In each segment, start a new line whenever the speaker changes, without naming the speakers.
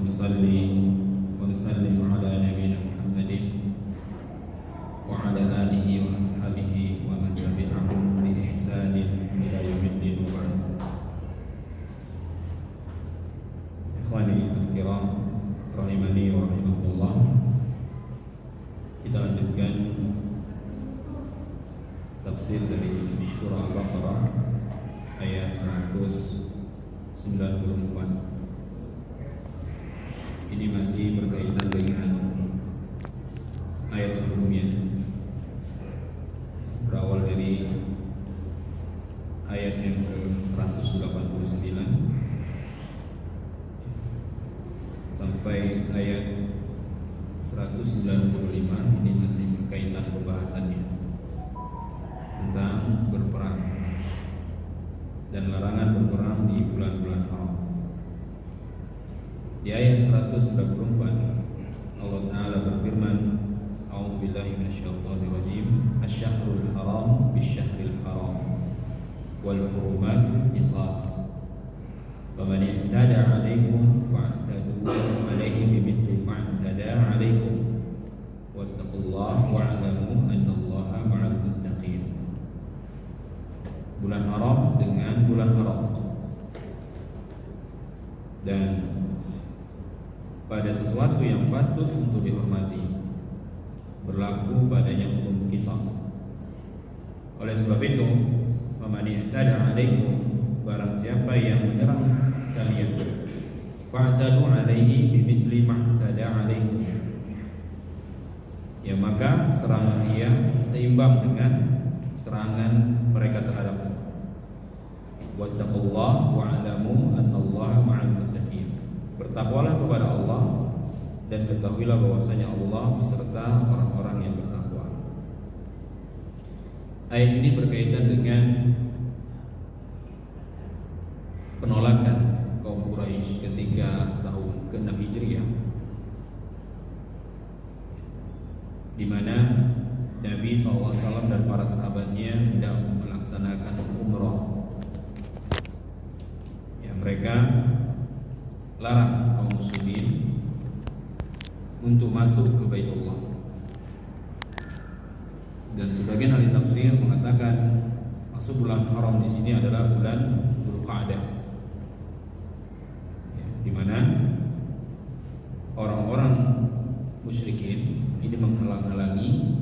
ونصلي ونسلم على نبينا محمد وعلى آله وأصحابه ومن تبعهم بإحسان إلى يوم الدين وبعد. Ikhwani al-kiram rahimani wa rahimakumullah, kita lanjutkan tafsir dari surah Al-Baqarah ayat 194. Ini masih berkaitan dengan ayat sebelumnya, berawal dari ayat yang ke-189 sampai ayat 195. Ini masih berkaitan pembahasannya tentang berperang dan larangan berperang di bulan-bulan haram. Di ayat 194 Allah Ta'ala berfirman, A'udzubillahi minasyaitonirrajim, Asy-syahrul haram bisyahril haram wal hurumatu qisas. Faman i'tada 'alaikum fa'tadu 'alaihi bimithli ma i'tada 'alaikum wattaqullaha wa'lamu annallaha ma'al muttaqin. Bulan haram dengan bulan haram, dan pada sesuatu yang patut untuk dihormati berlaku padanya hukum qisas. Oleh sebab itu, faman i'tada 'alaikum, barang siapa yang menyerang kalian, fa'tadu 'alaihi bimithli ma i'tada 'alaikum, ya maka seranglah ia seimbang dengan serangan mereka terhadapmu. Wattaqullaha wa'lamu annallaha ma'al muttaqin. Bertakwalah kepada Allah dan ketahuilah bahwasanya Allah beserta orang-orang yang bertakwa. Ayat ini berkaitan dengan penolakan kaum Quraisy ketika tahun ke-6 Hijriah, di mana Nabi SAW dan para sahabatnya hendak melaksanakan umrah. Ya, mereka larang kaum muslimin untuk masuk ke Baitullah. Dan sebagian ahli tafsir mengatakan masuk bulan haram di sini adalah bulan Dzulqa'dah, ya, di mana orang-orang musyrikin ini menghalang-halangi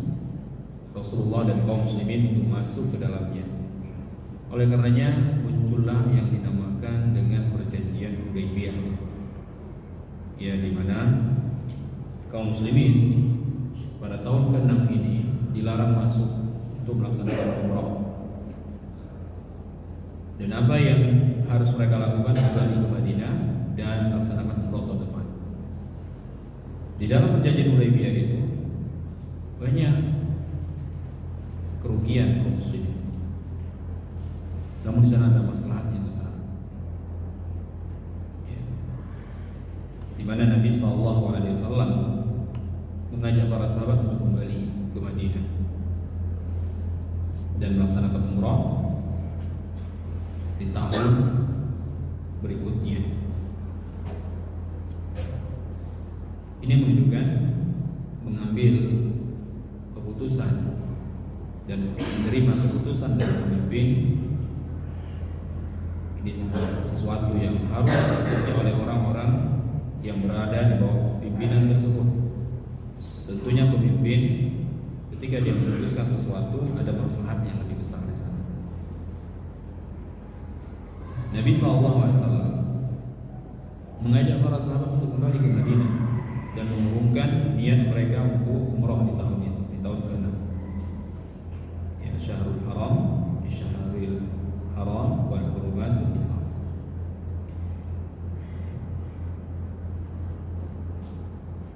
Rasulullah dan kaum muslimin untuk masuk ke dalamnya. Oleh karenanya muncullah yang dinamakan dengan perjanjian Hudaybiyah, ya, di mana kaum muslimin pada tahun ke-6 ini dilarang masuk untuk melaksanakan umrah. Dan apa yang harus mereka lakukan kembali ke Madinah dan melaksanakan umrah tahun depan. Di dalam perjanjian Hudaybiyah itu banyak kerugian kaum muslimin, namun di sana ada maslahat yang besar, ya, di mana Nabi SAW mengajak para sahabat untuk kembali ke Madinah dan melaksanakan umrah di tahun berikutnya. Ini menunjukkan mengambil keputusan dan menerima keputusan dari pemimpin ini sesuatu yang harus dilakukan oleh orang-orang yang berada di bawah pimpinan tersebut. Tentunya pemimpin ketika dia memutuskan sesuatu ada maslahat yang lebih besar di sana. Nabi SAW mengajak para sahabat untuk kembali ke Madinah dan mengumumkan niat mereka untuk umrah di tahun itu, di tahun ke-6. Ya, syahrul haram di syahril haram wal hurumatu qisas.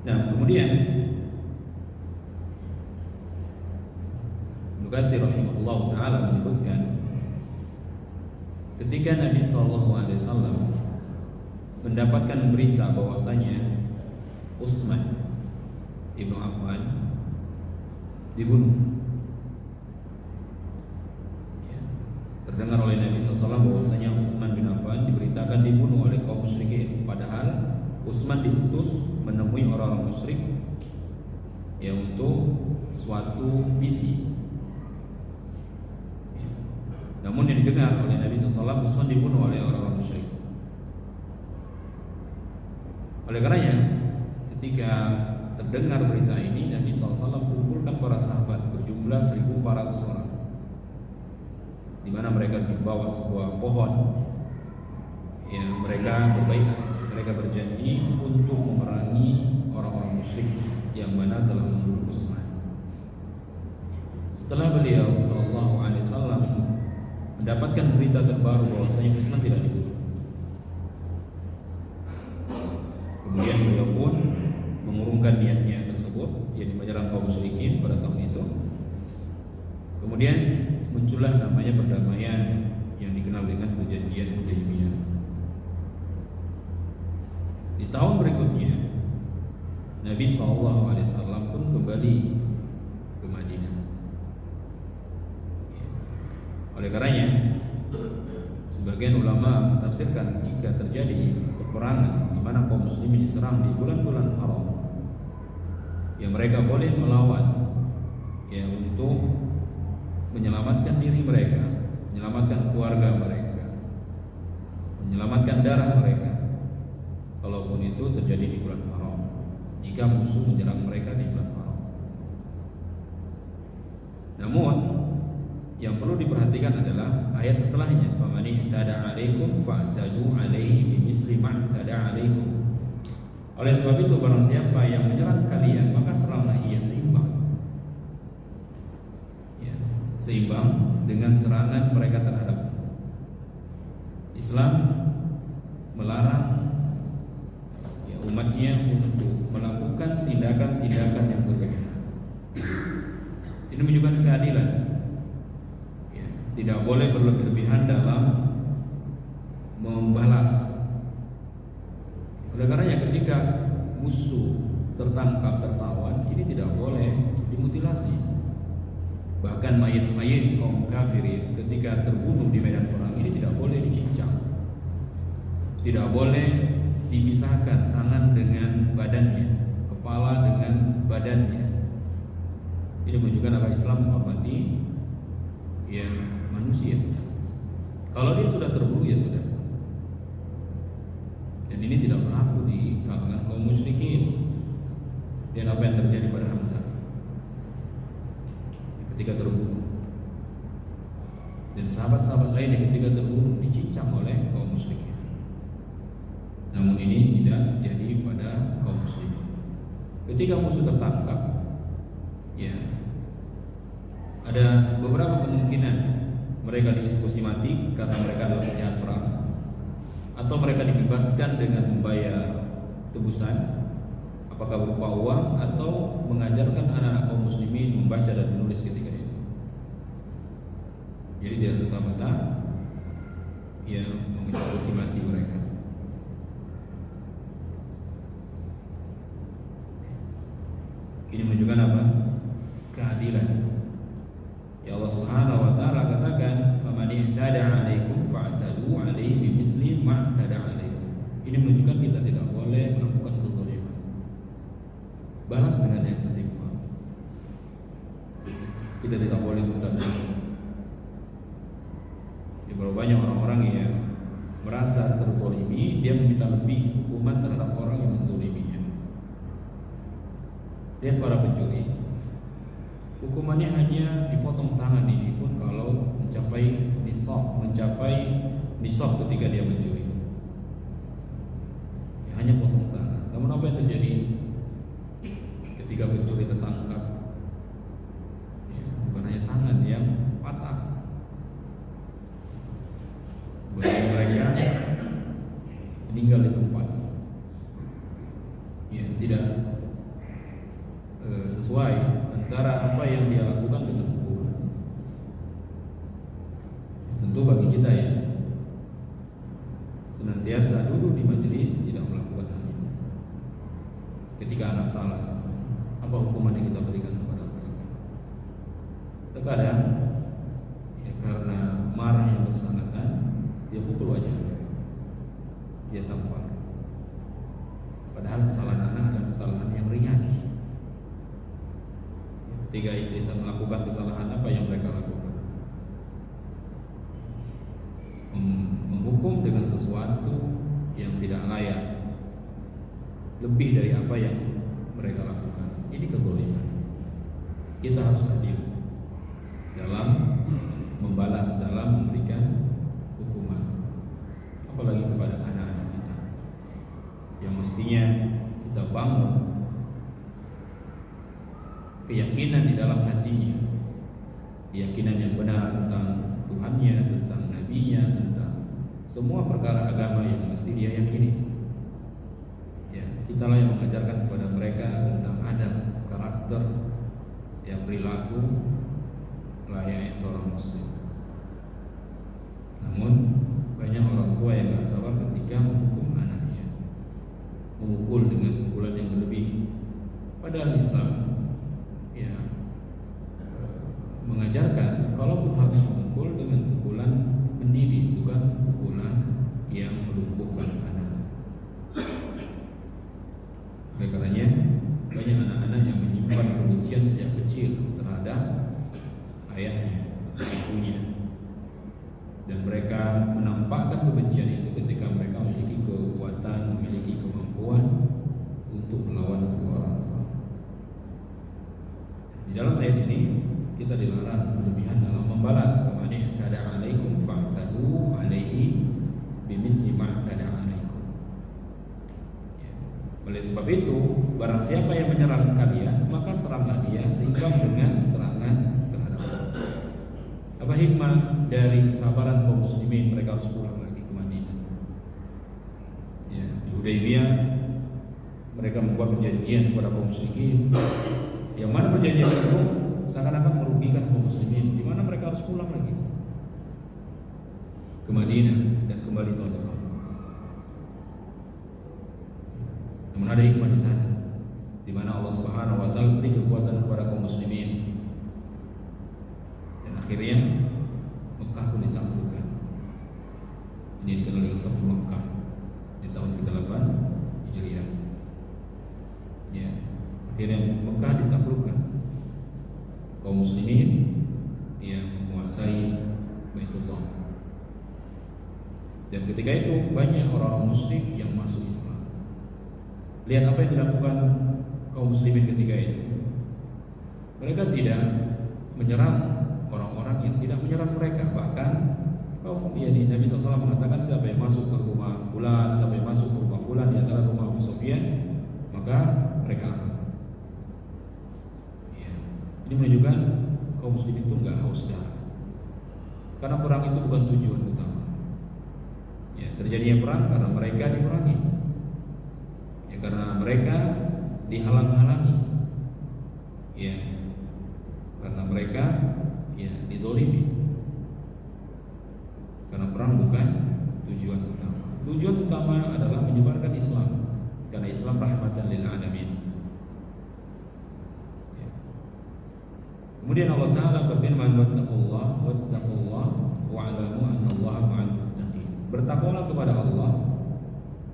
Nah, kemudian Ibnu Katsir rahimahullah taala menyebutkan ketika Nabi SAW mendapatkan berita bahwasanya Utsman ibnu Affan dibunuh, ya, terdengar oleh Nabi SAW bahwasanya Utsman bin Affan diberitakan dibunuh oleh kaum musyrikin, padahal Utsman diutus menemui orang-orang musyrik ya untuk suatu misi. Ya. Namun yang didengar oleh Nabi SAW, Utsman dibunuh oleh orang-orang musyrik. Oleh karenanya, ketika terdengar berita ini, Nabi SAW kumpulkan para sahabat berjumlah 1.400 orang, di mana mereka dibawa sebuah pohon. Ya, mereka berbaikat, mereka berjanji untuk memerangi orang-orang musyrik yang mana telah membunuh Utsman. Setelah beliau sallallahu alaihi wasallam mendapatkan berita terbaru bahwasanya Utsman tidak dibunuh, kemudian beliau pun mengurungkan niatnya tersebut, yakni menyerang kaum musyrikin pada tahun itu. Kemudian muncullah namanya perdamaian yang dikenal dengan perjanjian Hudaybiyah. Di tahun berikutnya Nabi SAW pun kembali ke Madinah. Oleh karenanya, sebagian ulama mentafsirkan jika terjadi peperangan di mana kaum muslimin diserang di bulan-bulan haram, ya mereka boleh melawan ya untuk menyelamatkan diri mereka, menyelamatkan keluarga mereka, menyelamatkan darah mereka. Kalaupun itu terjadi di bulan haram, jika musuh menyerang mereka di bulan haram. Namun yang perlu diperhatikan adalah ayat setelahnya, faman ihtada 'alaikum fa'tadu 'alaihi bimithli ma ihtada 'alaikum. Oleh sebab itu barang siapa yang menyerang kalian, maka seranglah ia seimbang. Ya, seimbang dengan serangan mereka terhadap. Islam melarang umatnya untuk melakukan tindakan-tindakan yang berbeda. Ini menunjukkan keadilan. Ya, tidak boleh berlebih-lebihan dalam membalas. Oleh karenanya ketika musuh tertangkap, tertawan, ini tidak boleh dimutilasi. Bahkan mayit-mayit kaum kafirin ketika terbunuh di medan perang ini tidak boleh dicincang, tidak boleh dipisahkan tangan dengan badannya, kepala dengan badannya. Ini menunjukkan apa Islam menghormati ya manusia. Kalau dia sudah terbunuh ya sudah. Dan ini tidak berlaku di kalangan kaum musyrikin. Dan apa yang terjadi pada Hamzah ketika terbunuh, dan sahabat-sahabat lainnya ketika terbunuh dicincang oleh kaum musyrikin. Namun ini tidak terjadi pada kaum muslimin. Ketika musuh tertangkap, ya ada beberapa kemungkinan mereka dieksekusi mati karena mereka adalah penjahat perang, atau mereka dibebaskan dengan membayar tebusan, apakah berupa uang atau mengajarkan anak-anak kaum muslimin membaca dan menulis ketika itu. Jadi tidak serta-merta ya mengeksekusi mati mereka. Ini menunjukkan apa? Keadilan. Ya Allah Subhanahu wa taala katakan, "Faman ihtada 'alaikum fa'tadu 'alaihi bimithli ma ihtada 'alaikum." Ini menunjukkan kita tidak boleh melakukan kezaliman. Balas dengan yang setimpa. Kita tidak boleh bertanya. Di banyak orang-orang yang merasa terzalimi, dia meminta lebih hukuman terhadap orang yang menzaliminya. Dan para pencuri, hukumannya hanya dipotong tangan ini pun kalau mencapai nisab ketika dia mencuri. Ya, hanya potong tangan. Namun apa yang terjadi ketika pencuri tertangkap? Ya, bukan hanya tangan yang patah, sebagian mereka meninggal di tempat. Ya, tidak sesuai antara apa yang dia lakukan dengan hukuman. Tentu bagi kita ya, senantiasa duduk di majelis tidak melakukan hal ini. Ketika anak salah, apa hukuman yang kita berikan kepada mereka? Terkadang ya karena marah yang bersangkutan, dia pukul wajahnya, dia tampar. padahal kesalahan anak adalah kesalahan yang ringan. Ketika istri melakukan kesalahan, apa yang mereka lakukan? Menghukum dengan sesuatu yang tidak layak, lebih dari apa yang mereka lakukan. Ini kezaliman. Kita harus adil dalam membalas, dalam memberikan hukuman, apalagi kepada anak-anak kita yang mestinya kita bangun keyakinan di dalam hatinya, keyakinan yang benar tentang Tuhannya, tentang Nabinya, tentang semua perkara agama yang mesti dia yakini. Ya, kitalah yang mengajarkan kepada mereka tentang adab, karakter, yang perilaku layaknya seorang muslim. Namun banyak orang tua yang gak sabar ketika menghukum anaknya, memukul dengan pukulan yang berlebih. Padahal Islam ya mengajarkan kalaupun harus memukul dengan pukulan mendidik, bukan pukulan yang melumpuhkan anak. Oleh karenanya banyak anak-anak yang menyimpan kebencian sejak kecil terhadap ayahnya, ibunya, dan mereka menampakkan kebencian itu ketika mereka memiliki kekuatan, memiliki kemampuan untuk melawan kedua orang tua. Di dalam ayat ini kita dilarang berlebihan dalam membalas. "Faman i'tada 'alaikum fa'tadu 'alaihi bimithli ma i'tada 'alaikum." Oleh sebab itu, barang siapa yang menyerang kalian, maka seranglah dia seimbang dengan serangan terhadap Allah. Apa hikmah dari kesabaran kaum muslimin? Mereka harus pulang lagi ke Madinah. Ya, di Hudaybiyah mereka membuat perjanjian kepada kaum muslimin, yang mana perjanjian itu seakan-akan merugikan kaum muslimin, di mana mereka harus pulang lagi ke Madinah dan kembali tahun depan. Namun ada hikmah di sana, di mana Allah Subhanahu wa taala beri kekuatan kepada kaum muslimin. Dan akhirnya Mekah pun ditaklukkan. Ini dikenal dengan Fathu Mekah di tahun ke-8 Hijriah. Ya, akhirnya Mekah ditaklukkan. Kaum muslimin yang menguasai Baitullah. Dan ketika itu banyak orang-orang musyrik yang masuk Islam. Lihat apa yang dilakukan kaum muslimin ketika itu. Mereka tidak menyerang orang-orang yang tidak menyerang mereka. Bahkan Nabi SAW mengatakan, siapa yang masuk ke rumah fulan, siapa yang masuk ke rumah fulan di antara rumah Abu Sufyan, maka mereka aman. Ya. Ini menunjukkan kaum muslimin itu enggak haus darah, karena perang itu bukan tujuan utama. Ya, terjadinya perang karena mereka diperangi. Karena mereka dihalang-halangi, ya, karena mereka ya dizalimi. Karena perang bukan tujuan utama. Tujuan utama adalah menyebarkan Islam, karena Islam rahmatan lil alamin. Ya. Kemudian Allah Taala berfirman, "Wattaqullah wa'lamu annallaha ma'al muttaqin." Bertakwalah kepada Allah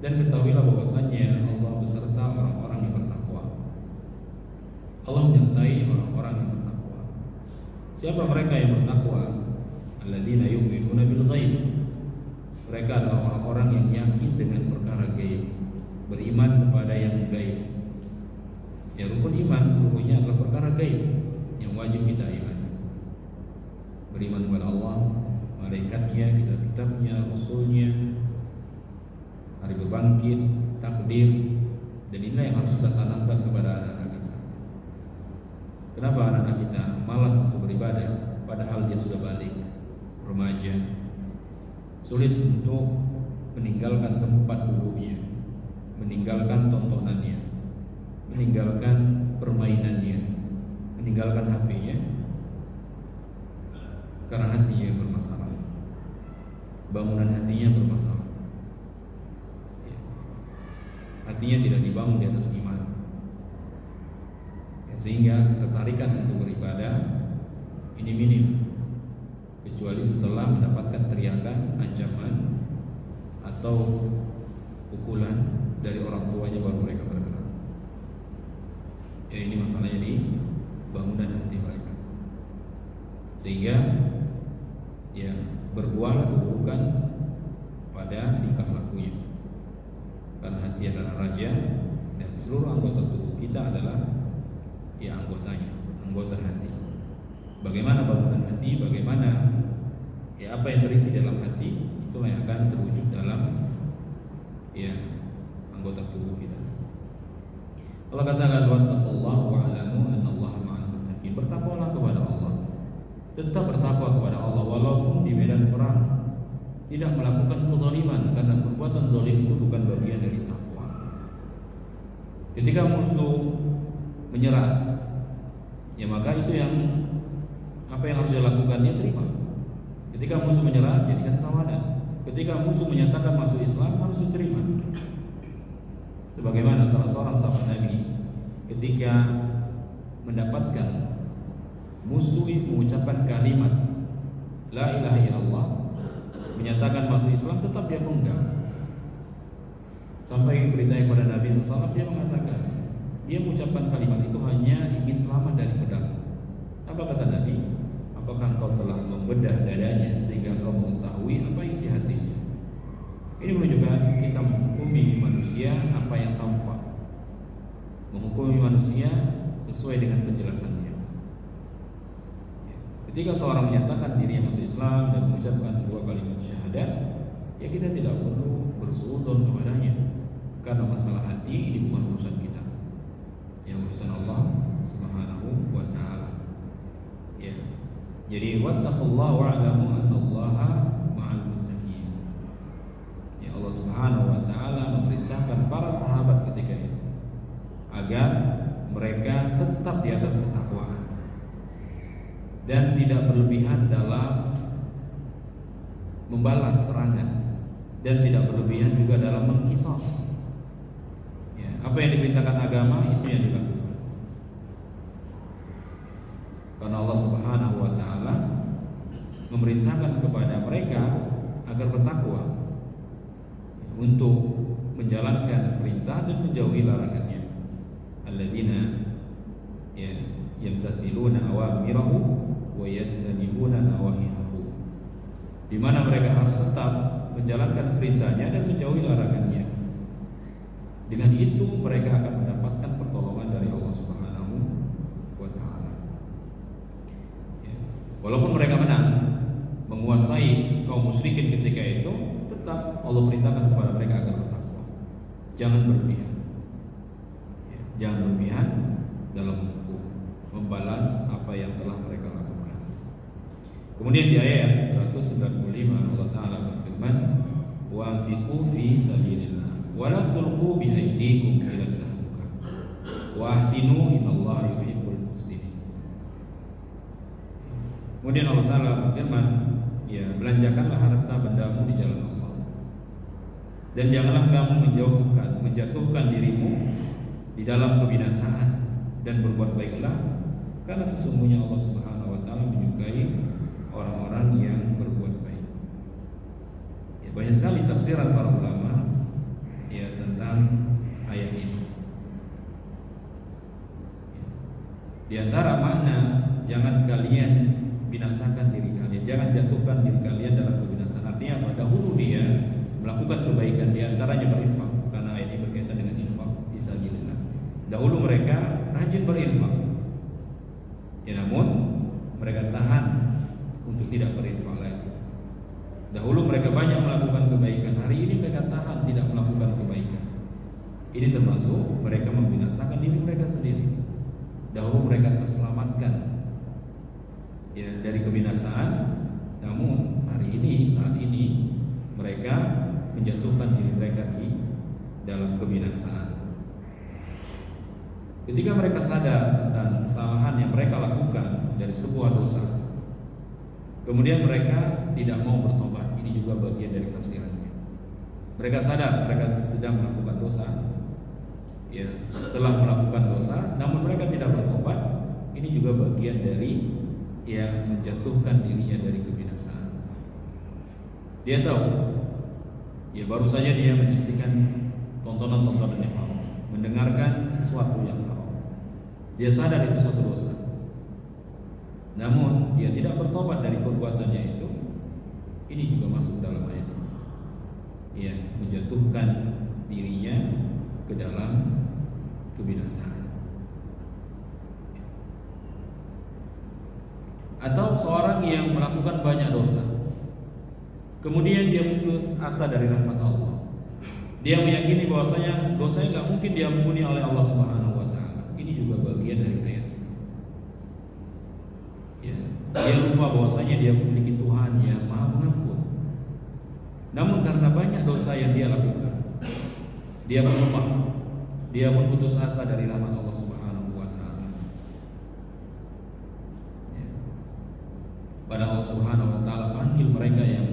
dan ketahuilah bahwasanya Allah beserta orang-orang yang bertakwa. Allah menyertai orang-orang yang bertakwa. Siapa mereka yang bertakwa? Alladzina yu'minuna bil ghaib. Mereka adalah orang-orang yang yakin dengan perkara gaib, beriman kepada yang gaib. Ya, rukun iman seluruhnya adalah perkara gaib yang wajib kita imani. Beriman kepada Allah, malaikatnya, kitab-kitabnya, rasulnya, hari berbangkit, takdir, dan inilah yang harus kita tanamkan kepada anak-anak kita. Kenapa anak-anak kita malas untuk beribadah padahal dia sudah balik, remaja, sulit untuk meninggalkan tempat duduknya, meninggalkan tontonannya, meninggalkan permainannya, meninggalkan HP-nya, karena hatinya bermasalah, bangunan hatinya bermasalah. Hatinya tidak dibangun di atas iman, ya, sehingga ketertarikan untuk beribadah ini minim, kecuali setelah mendapatkan teriakan, ancaman, atau pukulan dari orang tuanya baru mereka beribadah. Ya, ini masalahnya di bangunan hati mereka, sehingga ya berbuahlah keburukan pada tingkah lakunya. Karena hati adalah raja dan seluruh anggota tubuh kita adalah ya anggotanya, anggota hati. Bagaimana bangunan hati, bagaimana ya apa yang terisi dalam hati, itulah yang akan terwujud dalam ya anggota tubuh kita. Allah katakan wattaqullah wa'lamu annallaha ma'al muttaqin. Bertakwalah kepada Allah. Tetap bertakwa kepada Allah walaupun di medan perang. Tidak melakukan kezaliman, karena perbuatan zalim itu bukan bagian dari takwa. Ketika musuh menyerah, ya maka itu yang apa yang harus dilakukan, dia terima. Ketika musuh menyerah, jadikan tawanan. Ketika musuh menyatakan masuk Islam, harus diterima. Sebagaimana salah seorang sahabat Nabi ketika mendapatkan musuh mengucapkan kalimat la ilaha illallah, menyatakan masuk Islam, tetap dia pegang. Sampai berita kepada Nabi SAW, dia mengatakan dia mengucapkan kalimat itu hanya ingin selamat dari pedang. Apa kata Nabi? Apakah engkau telah membedah dadanya sehingga engkau mengetahui apa isi hatinya? Ini menunjukkan kita menghukumi manusia apa yang tampak, menghukumi manusia sesuai dengan penjelasannya. Ketika seorang menyatakan dirinya masuk Islam dan mengucapkan dua kalimat syahadat, ya kita tidak perlu bersuudzon kepadanya, karena masalah hati ini bukan urusan kita, yang urusan Allah Subhanahu wa Ta'ala. Ya. Jadi wattaqullaha wa'lamu annallaha ma'al muttaqin. Ya, Allah Subhanahu wa Ta'ala memerintahkan para sahabat ketika itu agar mereka tetap di atas ketakwaan dan tidak berlebihan dalam membalas serangan, dan tidak berlebihan juga dalam mengkisos. Ya, apa yang diperintahkan agama itu yang dilakukan. Karena Allah Subhanahu wa Ta'ala memerintahkan kepada mereka agar bertakwa untuk menjalankan perintah dan menjauhi larangannya. Alladzina yamtathiluna awamirahu wa yajtanibuna nawahihahu, di mana mereka harus tetap menjalankan perintahnya dan menjauhi larangannya. Dengan itu mereka akan mendapatkan pertolongan dari Allah Subhanahu wa Ta'ala. Ya. Walaupun mereka menang menguasai kaum musyrikin ketika itu, tetap Allah perintahkan kepada mereka agar bertakwa. Jangan berlebihan. Ya. Jangan berlebihan dalam membalas apa yang telah mereka lakukan. Kemudian di ayat 195 Allah Ta'ala berfirman, wa anfiqu fi sabilillah wa la tulqu bi aydikum ila tahlukah wa ahsinu innallaha yuhibbul muhsinin. Kemudian Allah Ta'ala berfirman, ya, belanjakanlah harta bendamu di jalan Allah, dan janganlah kamu menjatuhkan dirimu di dalam kebinasaan, dan berbuat baiklah, karena sesungguhnya Allah Subhanahu wa Ta'ala menyukai orang-orang yang berbuat baik. Ya, banyak sekali tafsiran para ulama ya tentang ayat ini. Ya. Di antara makna, jangan kalian binasakan diri kalian, jangan jatuhkan diri kalian dalam kebinasaan. Artinya apa? Dahulu dia melakukan kebaikan, di antaranya berinfak, karena ayat ini berkaitan dengan infak fisabilillah. Dahulu mereka rajin berinfak. Ya, namun mereka tahan untuk tidak berinfak lagi. Dahulu mereka banyak melakukan kebaikan, hari ini mereka tahan tidak melakukan kebaikan. Ini termasuk mereka membinasakan diri mereka sendiri. Dahulu mereka terselamatkan ya dari kebinasaan, namun hari ini, saat ini mereka menjatuhkan diri mereka di dalam kebinasaan. Ketika mereka sadar tentang kesalahan yang mereka lakukan dari sebuah dosa, kemudian mereka tidak mau bertobat. Ini juga bagian dari tafsirannya. Mereka sadar mereka sedang melakukan dosa, ya, telah melakukan dosa, namun mereka tidak bertobat. Ini juga bagian dari ya menjatuhkan dirinya dari kebinasaan. Dia tahu, ya baru saja dia menyaksikan tontonan-tontonan yang haram, mendengarkan sesuatu yang haram. Dia sadar itu satu dosa, namun dia tidak bertobat dari perbuatannya itu, ini juga masuk dalam ayat ini. Ya, menjatuhkan dirinya ke dalam kebinasaan. Atau seorang yang melakukan banyak dosa, kemudian dia putus asa dari rahmat Allah. Dia meyakini bahwasanya dosanya nggak mungkin diampuni oleh Allah Subhanahu wa taala. Ini juga bagian dari ayat ini. Ya, dia lupa bahwasanya dia memiliki Tuhan yang Maha Pengampun. Namun karena banyak dosa yang dia lakukan, dia berlemah, dia pun putus asa dari rahmat Allah Subhanahu wa taala. Ya. Pada Allah Subhanahu wa taala panggil mereka yang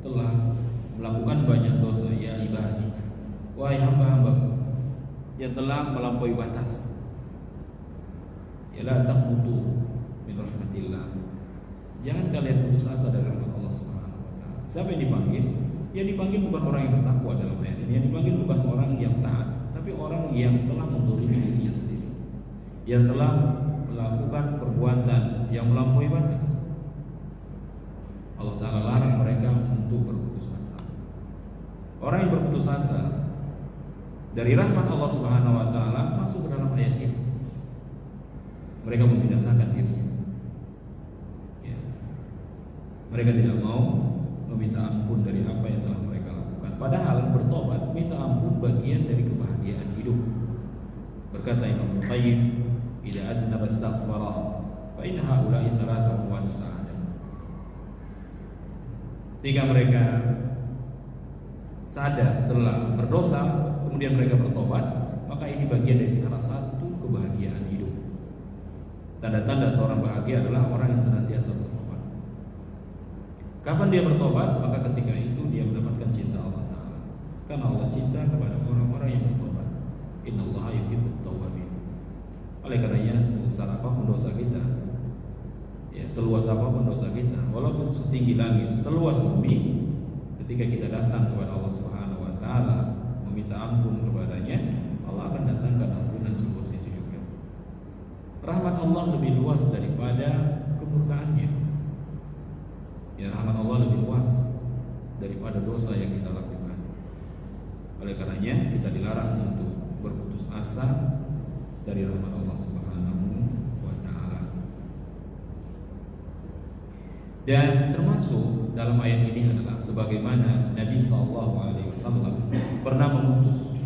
telah melakukan banyak dosa, ya ibadi, wahai hamba-hambaku yang telah melampaui batas. Ya la taqnutu min rahmatillah. Jangan kalian putus asa dari rahmat Allah Subhanahu wa taala. Siapa yang dipanggil? Yang dipanggil bukan orang yang bertakwa dalam ayat ini. Yang dipanggil bukan orang yang taat, tapi orang yang telah menzalimi dirinya sendiri, yang telah melakukan perbuatan yang melampaui batas. Allah Ta'ala larang mereka untuk berputus asa. Orang yang berputus asa dari rahmat Allah Subhanahu wa taala masuk ke dalam ayat ini. Mereka membinasakan dirinya. Ya. Mereka tidak mau meminta ampun dari apa yang telah mereka lakukan. Padahal bertobat, minta ampun bagian dari kebahagiaan hidup. Berkata Imam Qayyim, "Idza adnaba astaghfara, fa inna haula'i thalathatu wa sa'adah." Ketika mereka sadar telah berdosa, kemudian mereka bertobat, maka ini bagian dari salah satu kebahagiaan hidup. Tanda-tanda seorang bahagia adalah orang yang senantiasa bertobat. Kapan dia bertobat? Maka ketika itu dia mendapatkan cinta Allah Ta'ala. Karena Allah cinta kepada orang-orang yang bertobat. Innallaha yuhibbut tawwabin. Oleh karenanya sebesar apapun dosa kita, ya, seluas apapun dosa kita, walaupun setinggi langit, seluas bumi, ketika kita datang kepada Allah Subhanahu wa taala meminta ampun kepadanya, Allah akan datangkan ampunan seluas itu juga. Rahmat Allah lebih luas daripada kemurkaannya. Ya, rahmat Allah lebih luas daripada dosa yang kita lakukan. Oleh karenanya kita dilarang untuk berputus asa dari rahmat Allah Subhanahu wa taala. Dan termasuk dalam ayat ini adalah sebagaimana Nabi SAW pernah mengutus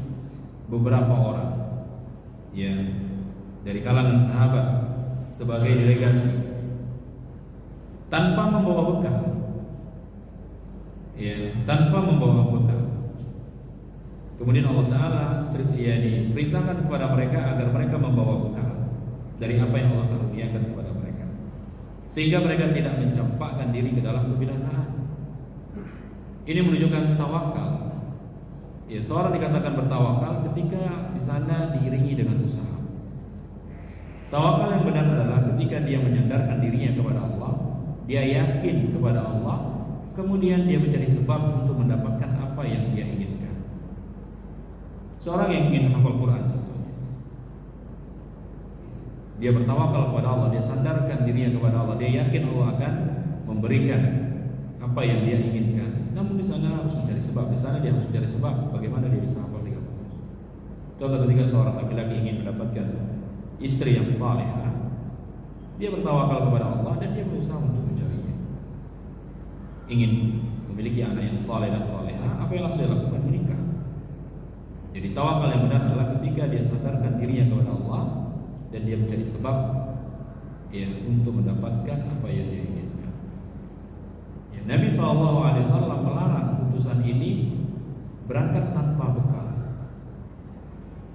beberapa orang yang dari kalangan sahabat sebagai delegasi tanpa membawa bekal, ya, tanpa membawa bekal. Kemudian Allah Ta'ala diperintahkan kepada mereka agar mereka membawa bekal dari apa yang Allah karuniakan kepada mereka, sehingga mereka tidak mencampakkan diri ke dalam kebinasaan. Ini menunjukkan tawakal. Ya, seorang dikatakan bertawakal ketika di sana diiringi dengan usaha. Tawakal yang benar adalah ketika dia menyandarkan dirinya kepada Allah, dia yakin kepada Allah, kemudian dia mencari sebab untuk mendapatkan apa yang dia inginkan. Seorang yang ingin hafal Quran contohnya, dia bertawakal kepada Allah, dia sandarkan dirinya kepada Allah, dia yakin Allah akan memberikan apa yang dia inginkan. Namun di sana harus mencari sebab, di sana dia harus mencari sebab bagaimana dia bisa hafal 30 juz. Contoh ketika seorang laki-laki ingin mendapatkan istri yang salehah, dia bertawakal kepada Allah dan dia berusaha untuk mencarinya. Ingin memiliki anak yang saleh dan salehah, apa yang harus dia lakukan? Menikah. Jadi tawakal yang benar adalah ketika dia sadarkan dirinya kepada Allah dan dia mencari sebab, ya, untuk mendapatkan apa yang dia inginkan. Ya, Nabi SAW melarang utusan ini berangkat tanpa bekal.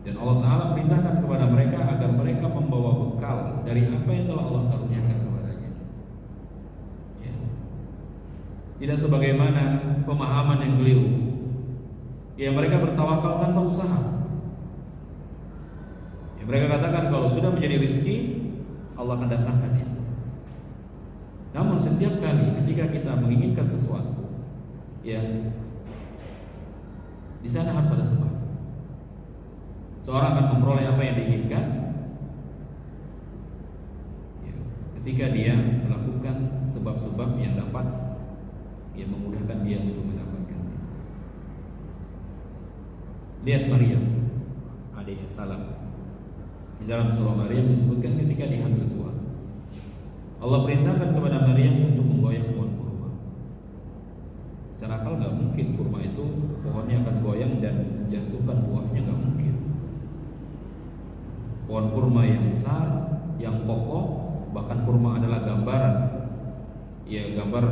Dan Allah Ta'ala perintahkan kepada mereka agar mereka membawa bekal dari apa yang telah Allah karuniakan kepadanya. Ya. Tidak sebagaimana pemahaman yang keliru, ya, mereka bertawakal tanpa usaha. Ya, mereka katakan kalau sudah menjadi rezeki, Allah akan datangkan itu. Namun setiap kali ketika kita menginginkan sesuatu, ya, di sana harus ada sebab. Seorang akan memperoleh apa yang diinginkan ketika dia melakukan sebab-sebab yang dapat memudahkan dia untuk mendapatkannya. Lihat Maryam alaihissalam. Di dalam surah Maryam disebutkan ketika dihamil tua, Allah perintahkan kepada Maryam untuk menggoyang pohon kurma. Secara akal nggak mungkin kurma itu pohonnya akan goyang dan menjatuhkan buahnya, nggak mungkin. Pohon kurma yang besar, yang kokoh, bahkan kurma adalah gambaran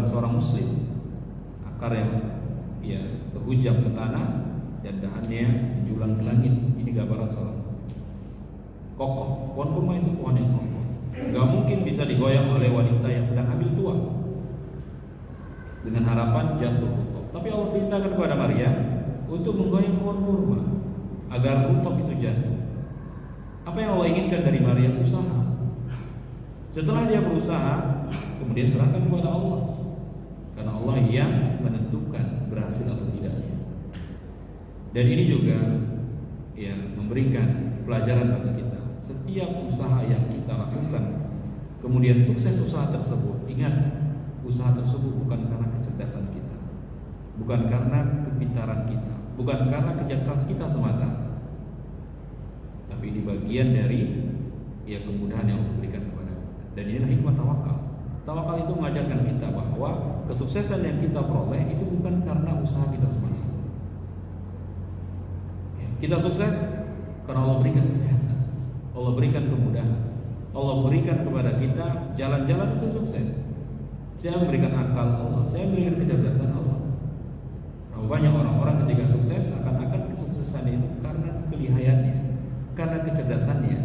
seorang muslim. Akar yang terhujam ke tanah dan dahannya menjulang ke langit. Ini gambaran seorang kokoh. Pohon kurma itu pohon yang kokoh. Gak mungkin bisa digoyang oleh wanita yang sedang hamil tua dengan harapan jatuh rutok. Tapi Allah perintahkan kepada Maryam untuk menggoyang pohon kurma agar rutok itu jatuh. Apa yang Allah inginkan dari Maryam? Usaha. Setelah dia berusaha, kemudian serahkan kepada Allah, karena Allah yang menentukan berhasil atau tidaknya. Dan ini juga memberikan pelajaran bagi kita. Setiap usaha yang kita lakukan, kemudian sukses usaha tersebut, ingat, usaha tersebut bukan karena kecerdasan kita, bukan karena kepintaran kita, bukan karena kerja keras kita semata, tapi ini bagian dari kemudahan yang Allah berikan kepada kita. Dan inilah hikmah tawakal. Tawakal itu mengajarkan kita bahwa kesuksesan yang kita peroleh itu bukan karena usaha kita semata. Kita sukses karena Allah berikan kesehatan, Allah berikan kemudahan, Allah berikan kepada kita jalan-jalan itu sukses. Saya memberikan akal Allah, saya memberikan kecerdasan Allah. Banyak orang-orang ketika sukses seakan-akan kesuksesan itu karena kelihayannya, karena kecerdasannya.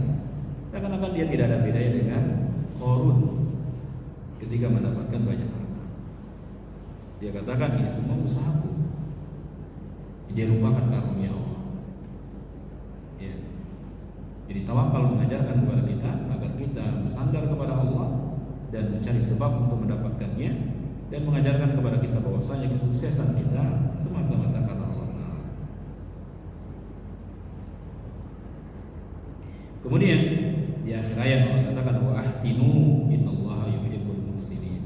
Seakan-akan dia tidak ada bedanya dengan Qarun ketika mendapatkan banyak harta. Dia katakan ini semua usahaku. Dia lupakan karunia Allah. Jadi tawakal mengajarkan kepada kita agar kita bersandar kepada Allah dan mencari sebab untuk mendapatkannya, dan mengajarkan kepada kita bahwasanya kesuksesan kita semata-mata karena Allah Ta'ala. Kemudian di akhir ayat Allah katakan wa ahsinu innallaha yuhibbul muhsinin.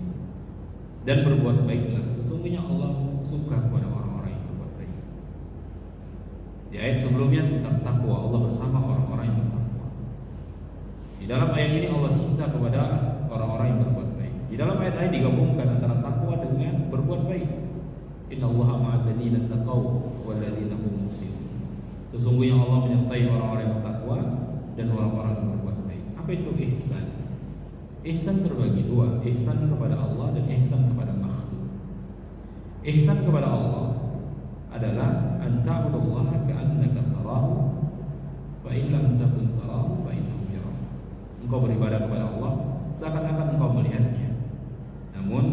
Dan berbuat baiklah, sesungguhnya Allah suka kepada orang-orang yang berbuat baik. Di ayat sebelumnya tentang takwa, Allah bersama orang-orang yang bertakwa. Di dalam ayat ini Allah cinta kepada orang-orang yang berbuat baik. Di dalam ayat lain digabungkan antara takwa dengan berbuat baik. Innallaha ma'al ladzina taqaw wal ladzina hum muhsinun. Sesungguhnya Allah menyertai orang-orang yang bertakwa dan orang-orang yang berbuat baik. Apa itu ihsan? Ihsan terbagi dua, ihsan kepada Allah dan ihsan kepada makhluk. Ihsan kepada Allah adalah anta'budallaha ka'annaka tarahu fa in lam takun tarahu fa innahu yarak. Engkau beribadah kepada Allah seakan-akan engkau melihatnya. Namun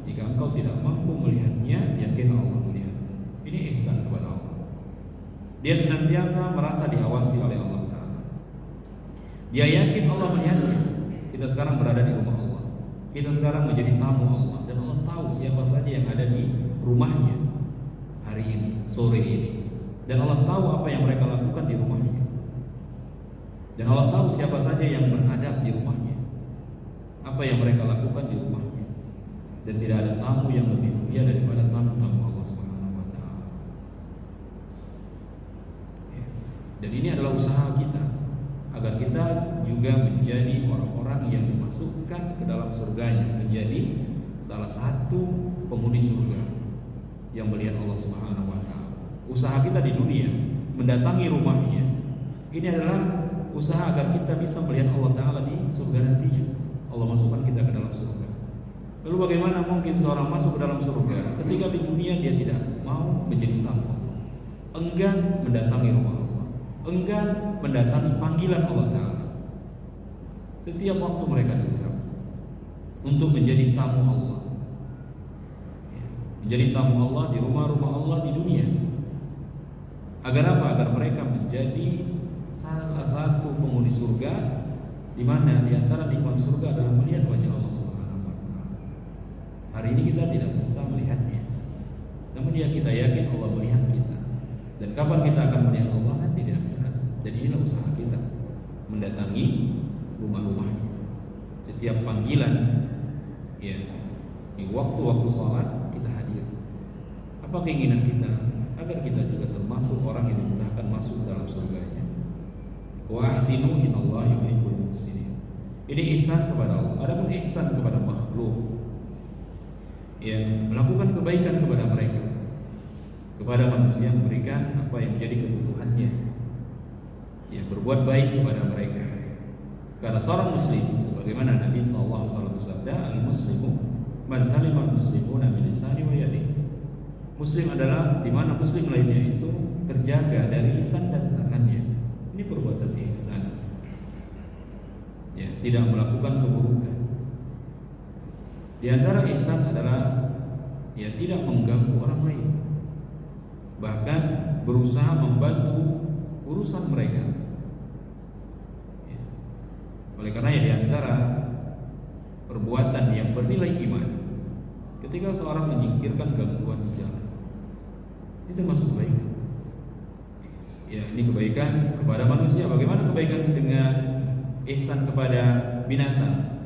jika engkau tidak mampu melihatnya, yakin Allah melihatmu. Ini ihsan kepada Allah. Dia senantiasa merasa diawasi oleh Allah Ta'ala. Dia yakin Allah melihatnya. Kita sekarang berada di rumah Allah, kita sekarang menjadi tamu Allah, dan Allah tahu siapa saja yang ada di rumahnya hari ini, sore ini. Dan Allah tahu apa yang mereka lakukan di rumahnya. Dan Allah tahu siapa saja yang beradab di rumahnya, apa yang mereka lakukan di rumahnya. Dan tidak ada tamu yang lebih mulia daripada tamu-tamu Allah Subhanahu wa Ta'ala. Dan ini adalah usaha kita agar kita juga menjadi orang-orang yang dimasukkan ke dalam surganya, menjadi salah satu penghuni surga yang melihat Allah Subhanahu wa Ta'ala. Usaha kita di dunia mendatangi rumahnya, ini adalah usaha agar kita bisa melihat Allah Ta'ala di surga nantinya. Allah masukkan kita ke dalam surga. Lalu bagaimana mungkin seorang masuk ke dalam surga ketika di dunia dia tidak mau menjadi tamu Allah, enggan mendatangi rumah Allah, enggan mendatangi panggilan Allah Ta'ala. Setiap waktu mereka diundang untuk menjadi tamu Allah, menjadi tamu Allah di rumah-rumah Allah di dunia. Agar apa? Agar mereka menjadi salah satu penghuni surga, di mana di antara nikmat surga adalah melihat wajah Allah Subhanahu wa Ta'ala. Hari ini kita tidak bisa melihatnya, namun ya kita yakin Allah melihat kita. Dan kapan kita akan melihat Allah? Nanti di akhirat. Dan inilah usaha kita mendatangi rumah-rumahnya. setiap panggilan, ya, di waktu-waktu sholat kita hadir. Apa keinginan kita? Agar kita juga termasuk orang yang dimudahkan masuk dalam surganya. Wa ahsinu innallaha yuhibbul muhsinin. Ini ihsan kepada Allah. Adapun ihsan kepada makhluk, ya, melakukan kebaikan kepada mereka, kepada manusia, memberikan apa yang menjadi kebutuhannya, ya, berbuat baik kepada mereka. Karena seorang muslim, sebagaimana Nabi SAW bersabda, al-muslimu man salima al-muslimuna min lisani wa yadihi. Muslim adalah di mana muslim lainnya itu terjaga dari lisan dan tangannya. Ini perbuatan ihsan, ya, tidak melakukan keburukan. Di antara ihsan adalah, ya, tidak mengganggu orang lain, bahkan berusaha membantu urusan mereka. Ya. Oleh karena di antara perbuatan yang bernilai iman, ketika seorang menyingkirkan gangguan di jalan, itu masuk kebaikan. Ya, ini kebaikan kepada manusia. Bagaimana kebaikan dengan ihsan kepada binatang?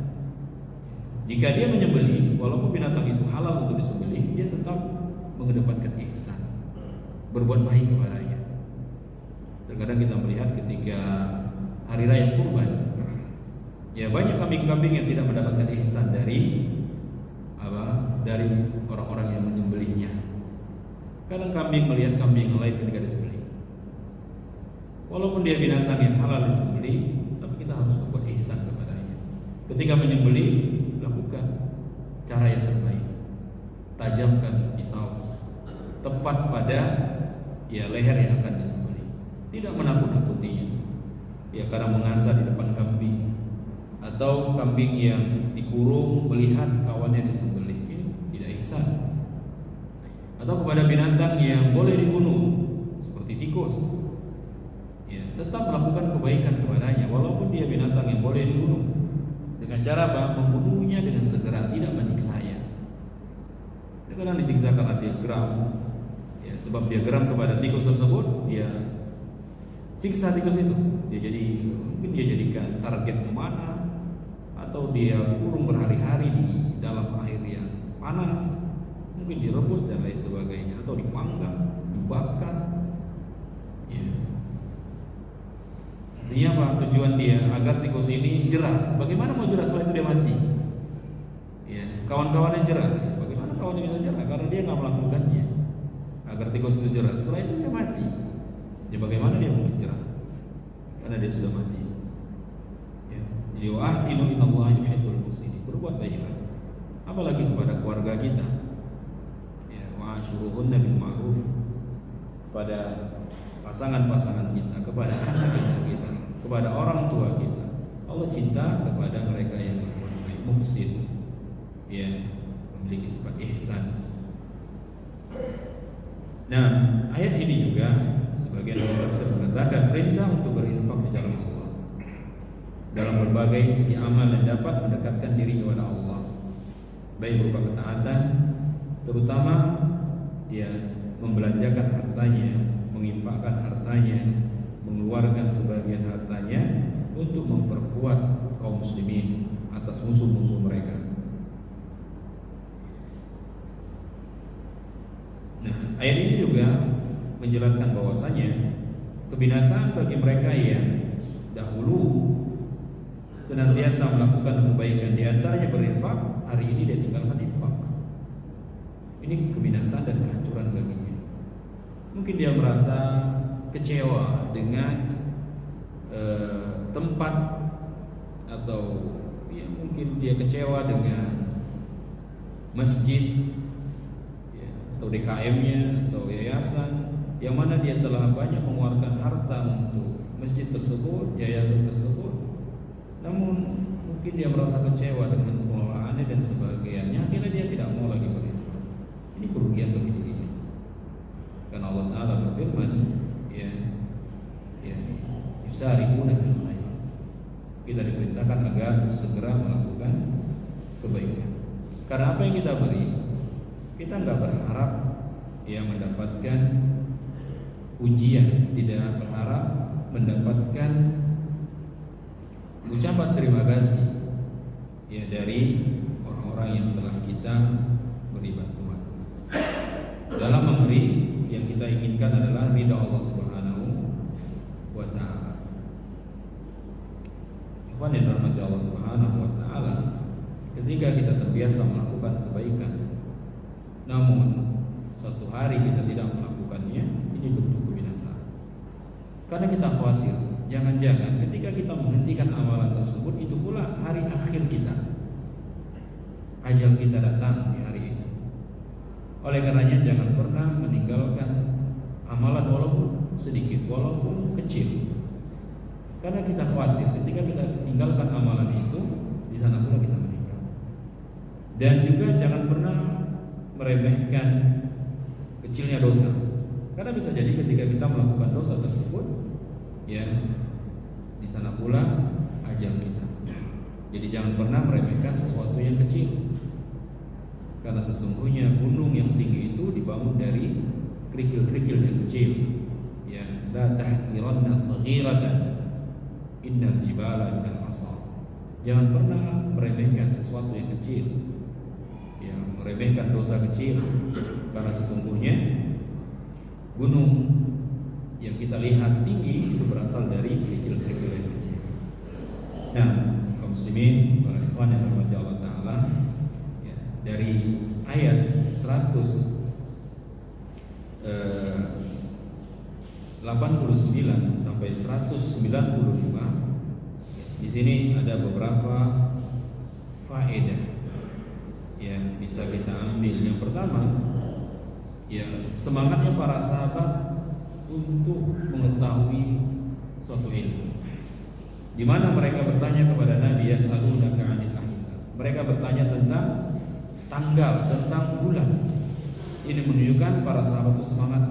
Jika dia menyembelih, walaupun binatang itu halal untuk disembelih, dia tetap mengedepankan ihsan, berbuat baik kepadanya. Terkadang kita melihat ketika hari raya kurban, ya, banyak kambing-kambing yang tidak mendapatkan ihsan dari orang-orang yang menyembelihnya. Kadang kambing melihat kambing yang lain ketika disembelih, walaupun dia binatang yang halal disembelih, tapi kita harus berbuat ihsan kepadanya. Ketika menyembelih, lakukan cara yang terbaik. Tajamkan pisau tepat pada, ya, leher yang akan disembelih. Tidak menakut-nakutinya, ya, karena mengasah di depan kambing, atau kambing yang dikurung melihat kawannya disembelih. Ini tidak ihsan. Atau kepada binatang yang boleh dibunuh seperti tikus, ya, tetap melakukan kebaikan kepadanya walaupun dia binatang yang boleh dibunuh. Dengan cara apa? Membunuhnya dengan segera, tidak menyiksanya. Kadang disiksa karena dia geram, ya, sebab dia geram kepada tikus tersebut, dia siksa tikus itu. Mungkin dia jadikan target memanah, atau dia kurung berhari-hari di dalam air yang panas, mungkin direbus dan lain sebagainya, atau dipanggang, dibakar. Ya. Artinya apa? Tujuan dia agar tikus ini jerah. Bagaimana mau jerah setelah itu dia mati? Ya, kawan-kawannya jerah. Ya, bagaimana kawannya bisa jerah? Karena dia nggak melakukannya. Agar tikus itu jerah. Setelah itu dia mati. Ya, bagaimana dia mungkin jerah? Karena dia sudah mati. Ya. Jadi wa ahsinu innallaha yuhibbul muhsinin. Berbuat baiklah. Apalagi kepada keluarga kita. Ashuruhunna bil ma'ruf, kepada pasangan-pasangan kita, kepada anak-anak kita, kepada orang tua kita. Allah cinta kepada mereka yang berbuat baik, muhsin, yang memiliki sifat ihsan. Nah, ayat ini juga sebagian orang tafsir mengatakan perintah untuk berinfak di jalan Allah dalam berbagai segi amal yang dapat mendekatkan diri kepada Allah, baik berupa ketaatan, terutama dia membelanjakan hartanya, menginfakkan hartanya, mengeluarkan sebagian hartanya untuk memperkuat kaum muslimin atas musuh-musuh mereka. Nah, ayat ini juga menjelaskan bahwasanya kebinasaan bagi mereka yang dahulu senantiasa melakukan kebaikan, di antaranya berinfak, hari ini dia tinggalkan infak. Ini kebinasaan dan kehancuran baginya. Mungkin dia merasa kecewa dengan tempat, atau ya, mungkin dia kecewa dengan masjid, ya, atau DKM-nya atau yayasan yang mana dia telah banyak mengeluarkan harta untuk masjid tersebut, yayasan tersebut. Namun mungkin dia merasa kecewa dengan pengelolaannya dan sebagainya. Akhirnya dia tidak mau lagi berinfak. Ini kerugian bagi dirinya. Karena Allah Ta'ala berfirman, ya, yusari'una fil khairat. Kita diperintahkan agar segera melakukan kebaikan. Karena apa yang kita beri, kita nggak berharap ya mendapatkan ujian, tidak berharap mendapatkan ucapan terima kasih. dari orang-orang yang telah kita beri bantuan. Dalam memberi, yang kita inginkan adalah ridha Allah Subhanahu wa taala. Ikhwan yang dirahmati Allah Subhanahu wa taala, ketika kita terbiasa melakukan kebaikan, namun suatu hari kita tidak melakukannya, ini bentuk kebinasaan. Karena kita khawatir, jangan-jangan ketika kita menghentikan amalan tersebut, itu pula hari akhir kita. Ajal kita datang di hari itu. Oleh karenanya jangan pernah meninggalkan amalan walaupun sedikit, walaupun kecil. Karena kita khawatir ketika kita tinggalkan amalan itu, di sana pula kita meninggal. Dan juga jangan pernah meremehkan kecilnya dosa. Karena bisa jadi ketika kita melakukan dosa tersebut, ya, di sana pula ajal kita. Jadi jangan pernah meremehkan sesuatu yang kecil. Karena sesungguhnya gunung yang tinggi itu dibangun dari kerikil-kerikil yang kecil. Ya, la tahqiranna saghiratan innal jibala minal asal. Jangan pernah meremehkan sesuatu yang kecil. Ya, meremehkan dosa kecil, karena sesungguhnya gunung yang kita lihat tinggi itu berasal dari kerikil-kerikil yang kecil. Nah, kaum muslimin, para ikhwan yang dirahmati Allah taala, dari ayat 189 sampai 195, di sini ada beberapa faedah yang bisa kita ambil. Yang pertama, ya, semangatnya para sahabat untuk mengetahui suatu ilmu, di mana mereka bertanya kepada Nabi, yas'alunaka 'anil ahillah. Mereka bertanya tentang tanggal, tentang bulan. Ini menunjukkan para sahabat itu semangat,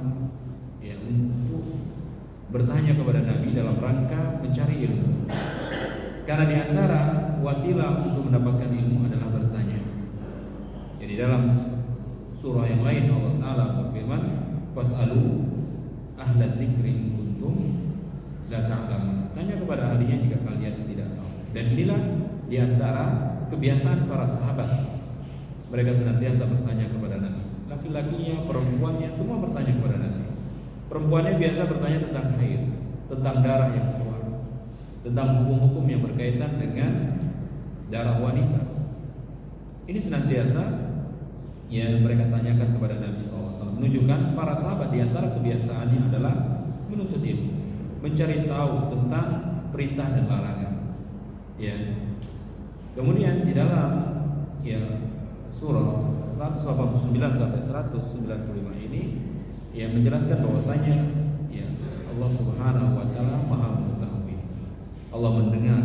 ya, untuk bertanya kepada Nabi dalam rangka mencari ilmu. Karena di antara wasilah untuk mendapatkan ilmu adalah bertanya. Jadi dalam surah yang lain Allah Ta'ala berfirman, "Fas'alu ahla dzikri in kuntum la ta'lamun." Tanya kepada ahlinya jika kalian tidak tahu. Dan inilah di antara kebiasaan para sahabat. Mereka senantiasa bertanya kepada Nabi. Laki-lakinya, perempuannya, semua bertanya kepada Nabi. Perempuannya biasa bertanya tentang haid, tentang darah yang keluar, tentang hukum-hukum yang berkaitan dengan darah wanita. Ini senantiasa yang mereka tanyakan kepada Nabi SAW. Menunjukkan para sahabat di antara kebiasaannya adalah menuntut ilmu, mencari tahu tentang perintah dan larangan. Ya. Kemudian di dalam, ya, surah 189 sampai 195 ini yang menjelaskan bahwasanya, ya, Allah Subhanahu wa taala Maha mengetahui. Allah mendengar.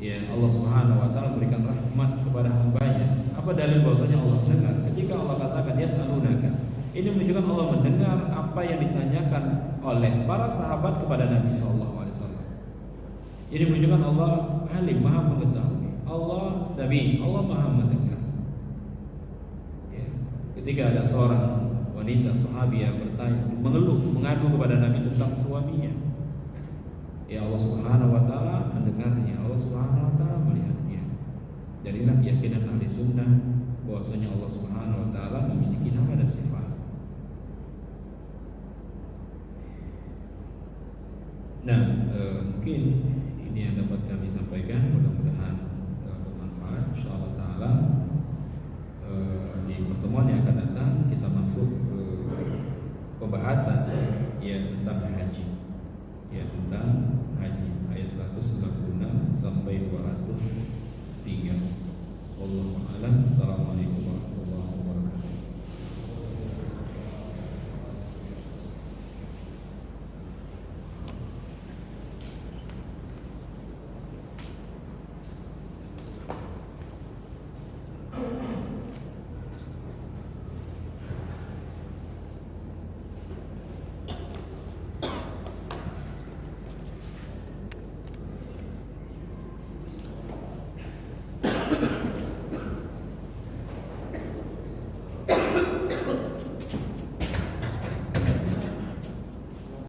Ya, Allah Subhanahu wa taala berikan rahmat kepada hamba-Nya. Apa dalil bahwasanya Allah mendengar? Ketika Allah katakan yas'alunaka, ini menunjukkan Allah mendengar apa yang ditanyakan oleh para sahabat kepada Nabi sallallahu alaihi wasallam. Ini menunjukkan Allah alim, Maha mengetahui. Allah sami, Allah Maha mendengar. Ketika ada seorang wanita sahabiah bertanya, mengeluh, mengadu kepada Nabi tentang suaminya, ya, Allah Subhanahu wa taala mendengarnya, Allah Subhanahu wa taala melihatnya. Dan inilah keyakinan ahli sunnah bahwasanya Allah Subhanahu wa taala memiliki nama dan sifat. Nah, mungkin ini yang dapat kami sampaikan, mudah-mudahan bermanfaat insyaallah taala. Di pertemuan yang akan datang kita masuk ke pembahasan, ya, tentang haji, ya, tentang haji.